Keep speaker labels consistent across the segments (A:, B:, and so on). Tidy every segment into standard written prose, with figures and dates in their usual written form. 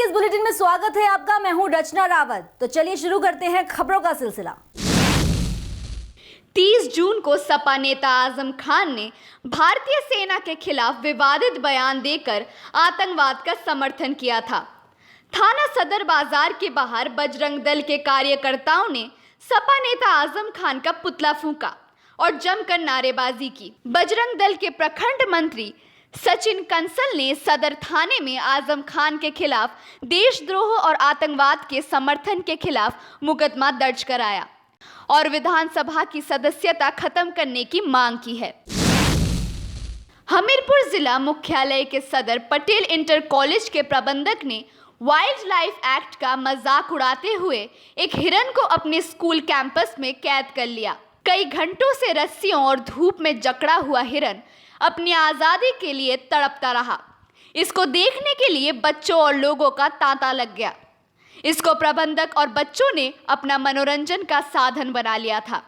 A: के इस बुलेटिन में स्वागत है आपका। मैं हूं रचना रावत। तो चलिए शुरू करते हैं खबरों का सिलसिला।
B: 30 जून को सपा नेता आजम खान ने भारतीय सेना के खिलाफ विवादित बयान देकर आतंकवाद का समर्थन किया था। थाना सदर बाजार के बाहर बजरंग दल के कार्यकर्ताओं ने सपा नेता आजम खान का पुतला फूंका और जमकर नारेबाजी की। बजरंग दल के प्रखंड मंत्री सचिन कंसल ने सदर थाने में आजम खान के खिलाफ देशद्रोह और आतंकवाद के समर्थन के खिलाफ मुकदमा दर्ज कराया और विधानसभा की सदस्यता खत्म करने की मांग की है। हमीरपुर जिला मुख्यालय के सदर पटेल इंटर कॉलेज के प्रबंधक ने वाइल्ड लाइफ एक्ट का मजाक उड़ाते हुए एक हिरन को अपने स्कूल कैंपस में कैद कर लिया। कई घंटों से रस्सियों और धूप में जकड़ा हुआ हिरन अपनी आज़ादी के लिए तड़पता रहा। इसको देखने के लिए बच्चों और लोगों का तांता लग गया। इसको प्रबंधक और बच्चों ने अपना मनोरंजन का साधन बना लिया था,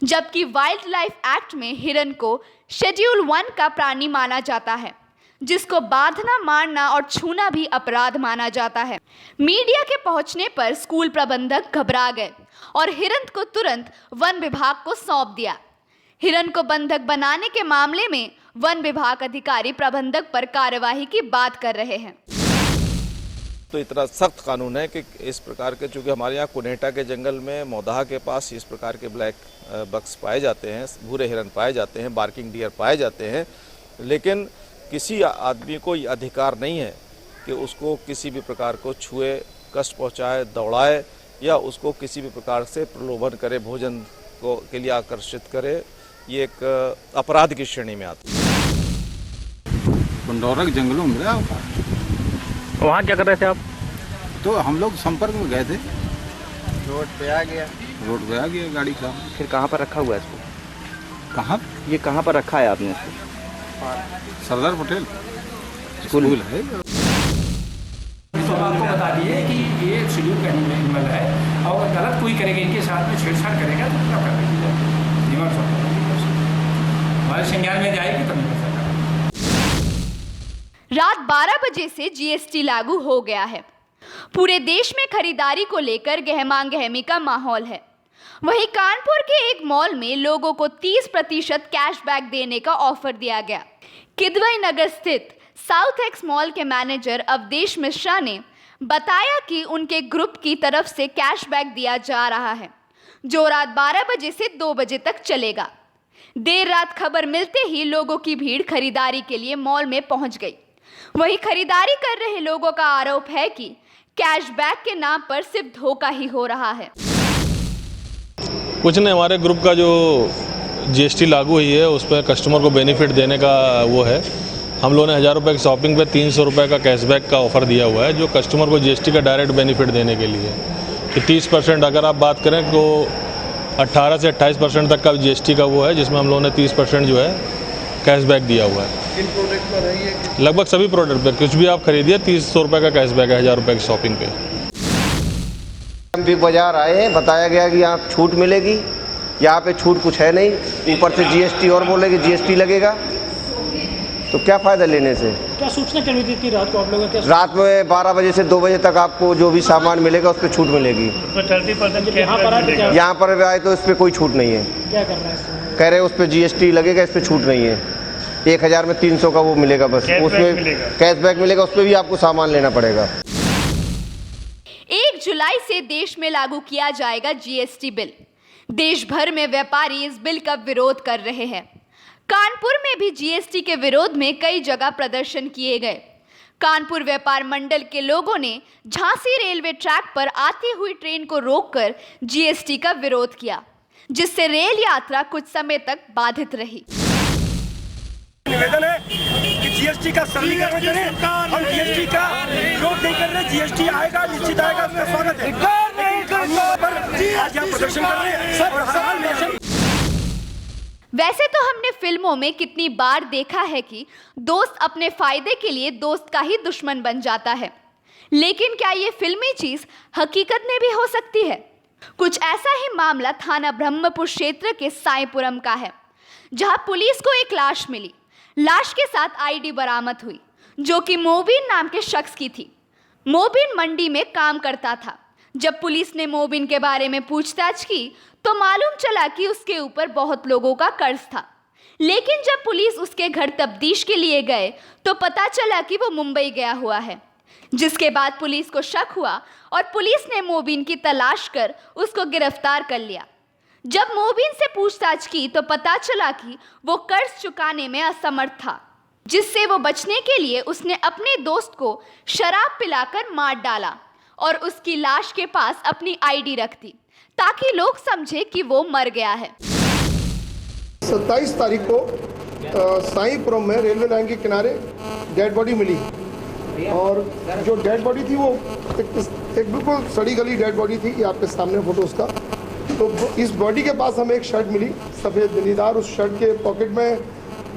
B: जबकि वाइल्ड लाइफ एक्ट में हिरन को शेड्यूल 1 का प्राणी माना जाता है, जिसको बांधना, मारना और छूना भी अपराध माना जाता है। मीडिया के पहुंचने पर स्कूल प्रबंधक घबरा गए और हिरन को तुरंत वन विभाग को सौंप दिया। हिरन को बंधक बनाने के मामले में वन विभाग अधिकारी प्रबंधक पर कार्यवाही की बात कर रहे हैं।
C: तो इतना सख्त कानून है कि इस प्रकार के, चूँकि हमारे यहाँ कुनेटा के जंगल में मोदाहा के पास इस प्रकार के ब्लैक बक्स पाए जाते हैं, भूरे हिरन पाए जाते हैं, बार्किंग डियर पाए जाते हैं, लेकिन किसी आदमी को ये अधिकार नहीं है कि उसको किसी भी प्रकार को छुए, कष्ट पहुँचाए, दौड़ाए या उसको किसी भी प्रकार से प्रलोभन करे, भोजन को के लिए आकर्षित करे। ये एक अपराध की श्रेणी में आता है।
D: पंडौरक जंगलों में गया
E: वहाँ क्या कर रहे थे आप?
D: तो हम लोग संपर्क में गए थे।
F: रोड पे आ गया
D: गाड़ी का।
E: फिर कहाँ पर रखा हुआ है इसको?
D: कहाँ?
E: ये कहाँ पर रखा है आपने इसको?
D: सरदार पटेल
E: स्कूल
D: है।
G: तो आपको बता दिए कि ये शेड्यूल का एनिमल है और गलत कोई करेगा, इनके साथ में छेड़छाड़ करेगा तो क्या कर दिमाग हमारे संज्ञान में जाएगी तब नहीं कर सकता।
B: रात 12 बजे से जीएसटी लागू हो गया है। पूरे देश में खरीदारी को लेकर गहमा-गहमी का माहौल है। वहीं कानपुर के एक मॉल में लोगों को 30% कैशबैक देने का ऑफर दिया गया। किदवई नगर स्थित साउथ एक्स मॉल के मैनेजर अवधेश मिश्रा ने बताया कि उनके ग्रुप की तरफ से कैशबैक दिया जा रहा है, जो रात 12 बजे से 2 बजे तक चलेगा। देर रात खबर मिलते ही लोगों की भीड़ खरीदारी के लिए मॉल में पहुंच गई। वहीं खरीदारी कर रहे लोगों का आरोप है कि कैशबैक के नाम पर सिर्फ धोखा ही हो रहा है।
H: कुछ नहीं, हमारे ग्रुप का जो जीएसटी लागू हुई है उस पर कस्टमर को बेनिफिट देने का वो है। हम लोगों ने 1000 रुपये की शॉपिंग पे 300 रुपये का कैशबैक का ऑफ़र दिया हुआ है, जो कस्टमर को जीएसटी का डायरेक्ट बेनिफिट देने के लिए कि 30%, अगर आप बात करें तो 18 से 28% तक का जीएसटी का वो है, जिसमें हम लोगों ने 30% जो है कैशबैक दिया हुआ है।
F: किन प्रोडक्ट पर है ये?
H: लगभग सभी प्रोडक्ट पर कुछ भी आप खरीदिए 300 रुपये का कैशबैक है 1000 रुपये की शॉपिंग पे।
F: हम बिग बाजार आए हैं, बताया गया कि यहाँ छूट मिलेगी। यहाँ पे छूट कुछ है नहीं, ऊपर से जीएसटी और बोलेगी जीएसटी लगेगा, तो क्या फ़ायदा लेने से?
G: क्या सूचना क्या मिली थी रात को आप लोगों को?
F: रात में 12 बजे से 2 बजे तक आपको जो भी सामान मिलेगा उस पर छूट मिलेगी।
G: 30% यहाँ
F: पर आए तो इस पर कोई छूट नहीं है।
G: क्या कर रहे हैं?
F: कह रहे उस पर जीएसटी लगेगा, इस पर छूट नहीं है। 1000 में 300 का वो मिलेगा, बस उसमें कैशबैक मिलेगा, उस पर भी आपको सामान लेना पड़ेगा।
B: 1 जुलाई से देश में लागू किया जाएगा जीएसटी बिल। देश भर में व्यापारी इस बिल का विरोध कर रहे हैं। कानपुर में भी जीएसटी के विरोध में कई जगह प्रदर्शन किए गए। कानपुर व्यापार मंडल के लोगों ने झांसी रेलवे ट्रैक पर आती हुई ट्रेन को रोककर जीएसटी का विरोध किया, जिससे रेल यात्रा कुछ समय तक बाधित रही।
I: निवेदन है कि जीएसटी का सरलीकरण करें। हम जीएसटी का विरोध नहीं कर रहे, जीएसटी आएगा, निश्चित आएगा, उसका स्वागत है। आज यहाँ प्रदर्शन कर रहे हैं और हर हाल में।
B: वैसे तो हमने फिल्मों में कितनी बार देखा है कि दोस्त अपने फायदे के लिए दोस्त का ही दुश्मन बन जाता है, लेकिन क्या ये फिल्मी चीज हकीकत में भी हो सकती है? कुछ ऐसा ही मामला थाना ब्रह्मपुर क्षेत्र के साईपुरम का है, जहां पुलिस को एक लाश मिली। लाश के साथ आईडी बरामद हुई, जो कि मोबिन नाम के शख्स की थी। मोबिन मंडी में काम करता था। जब पुलिस ने मोबिन के बारे में पूछताछ की तो मालूम चला कि उसके ऊपर बहुत लोगों का कर्ज था। लेकिन जब पुलिस उसके घर तफ्तीश के लिए गए तो पता चला कि वो मुंबई गया हुआ है, जिसके बाद पुलिस को शक हुआ और पुलिस ने मोबिन की तलाश कर उसको गिरफ्तार कर लिया। जब मोबिन से पूछताछ की तो पता चला कि वो कर्ज चुकाने में असमर्थ था, जिससे वो बचने के लिए उसने अपने दोस्त को शराब पिलाकर मार डाला और उसकी लाश के पास अपनी आईडी रख दी ताकि लोग समझे कि वो मर गया है।
I: 27 तारीख को साईपुरम में रेलवे लाइन के किनारे डेड बॉडी मिली और जो डेड बॉडी थी वो एक बिल्कुल सड़ी गली डेड बॉडी थी। ये आपके सामने फोटो उसका। तो इस बॉडी के पास हमें एक शर्ट मिली सफ़ेद बिनीदार। उस शर्ट के पॉकेट में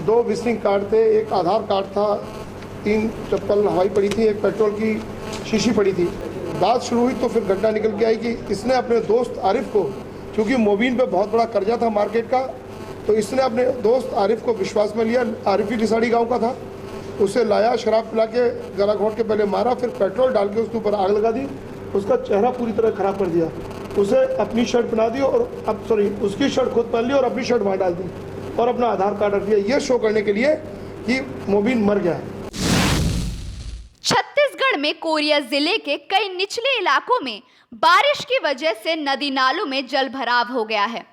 I: 2 विजिटिंग कार्ड थे, एक आधार कार्ड था, 3 चप्पल हवाई पड़ी थी, एक पेट्रोल की शीशी पड़ी थी। बात शुरू हुई तो फिर घटना निकल के आई कि इसने अपने दोस्त आरिफ को, क्योंकि मोबिन पे बहुत बड़ा कर्जा था मार्केट का, तो इसने अपने दोस्त आरिफ को विश्वास में लिया। आरिफ ही लिसाड़ी गांव का था। उसे लाया, शराब पिला के गला घोंट के पहले मारा, फिर पेट्रोल डाल के उसके ऊपर आग लगा दी, उसका चेहरा पूरी तरह खराब कर दिया, उसे अपनी शर्ट पहना दी और उसकी शर्ट खुद पहन ली और अपनी शर्ट वहाँ डाल दी और अपना आधार कार्ड रख दिया, ये शो करने के लिए कि मोबिन मर गया है।
B: छत्तीसगढ़ में कोरिया जिले के कई निचले इलाकों में बारिश की वजह से नदी नालों में जल भराव हो गया है।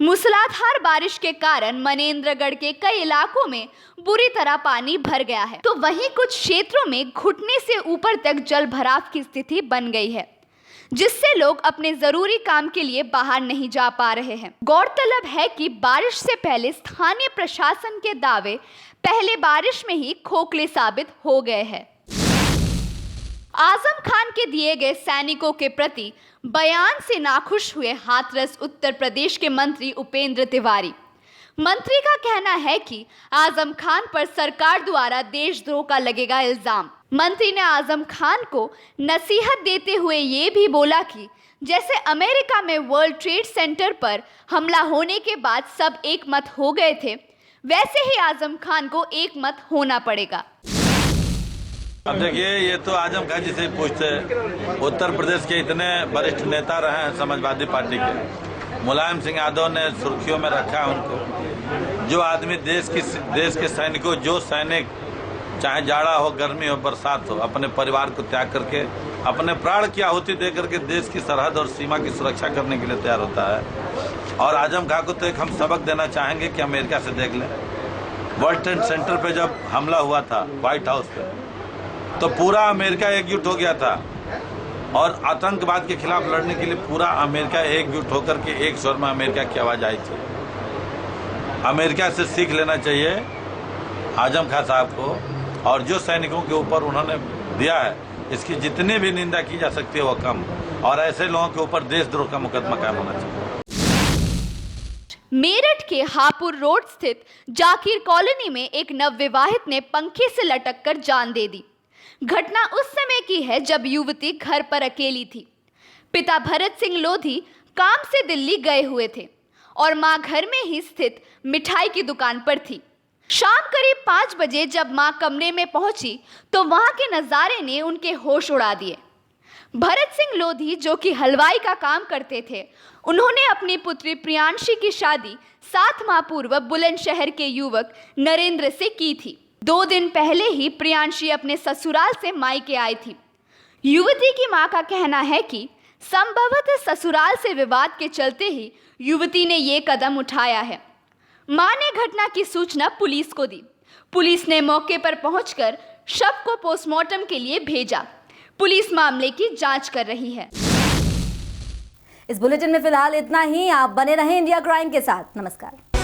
B: मूसलाधार बारिश के कारण मनेन्द्रगढ़ के कई इलाकों में बुरी तरह पानी भर गया है, तो वहीं कुछ क्षेत्रों में घुटने से ऊपर तक जल भराव की स्थिति बन गई है, जिससे लोग अपने जरूरी काम के लिए बाहर नहीं जा पा रहे हैं। गौरतलब है कि बारिश से पहले स्थानीय प्रशासन के दावे पहले बारिश में ही खोखले साबित हो गए हैं। आजम खान के दिए गए सैनिकों के प्रति बयान से नाखुश हुए हाथरस उत्तर प्रदेश के मंत्री उपेंद्र तिवारी। मंत्री का कहना है कि आजम खान पर सरकार द्वारा देशद्रोह का लगेगा इल्जाम। मंत्री ने आजम खान को नसीहत देते हुए ये भी बोला कि जैसे अमेरिका में वर्ल्ड ट्रेड सेंटर पर हमला होने के बाद सब एक मत हो गए थे, वैसे ही आजम खान को एक मत होना पड़ेगा।
J: अब देखिए, ये तो आजम खान जी से पूछते हैं। उत्तर प्रदेश के इतने वरिष्ठ नेता रहे हैं समाजवादी पार्टी के, मुलायम सिंह यादव ने सुर्खियों में रखा है उनको। जो आदमी देश के सैनिकों, जो सैनिक चाहे जाड़ा हो, गर्मी हो, बरसात हो, अपने परिवार को त्याग करके अपने प्राण की आहुति दे करके देश की सरहद और सीमा की सुरक्षा करने के लिए तैयार होता है। और आजम खान को तो एक हम सबक देना चाहेंगे कि अमेरिका से देख लें। वर्ल्ड ट्रेड सेंटर पे जब हमला हुआ था व्हाइट हाउस पे, तो पूरा अमेरिका एकजुट हो गया था और आतंकवाद के खिलाफ लड़ने के लिए पूरा अमेरिका एकजुट होकर के एक स्वर में अमेरिका की आवाज आई थी। अमेरिका से सीख लेना चाहिए आजम खान साहब को, और जो सैनिकों के ऊपर उन्होंने दिया है इसकी जितनी भी निंदा की जा सकती है वो कम, और ऐसे लोगों के ऊपर देशद्रोह का मुकदमा कायम होना चाहिए।
B: मेरठ के हापुड़ रोड स्थित जाकिर कॉलोनी में एक नवविवाहित ने पंखे से लटककर जान दे दी। घटना उस समय की है जब युवती घर पर अकेली थी। पिता भरत सिंह लोधी काम से दिल्ली गए हुए थे और मां घर में ही स्थित मिठाई की दुकान पर थी। शाम करीब 5 बजे जब मां कमरे में पहुंची तो वहां के नजारे ने उनके होश उड़ा दिए। भरत सिंह लोधी, जो कि हलवाई का काम करते थे, उन्होंने अपनी पुत्री प्रियांशी की शादी 7 माह पूर्व बुलंदशहर के युवक नरेंद्र से की थी। 2 दिन पहले ही प्रियांशी अपने ससुराल से मायके आई थी। युवती की मां का कहना है कि संभवतः ससुराल से विवाद के चलते ही युवती ने ये कदम उठाया है। मां ने घटना की सूचना पुलिस को दी। पुलिस ने मौके पर पहुंचकर शव को पोस्टमार्टम के लिए भेजा। पुलिस मामले की जांच कर रही है।
A: इस बुलेटिन में फिलहाल इतना ही। आप बने रहें इंडिया क्राइम के साथ। नमस्कार।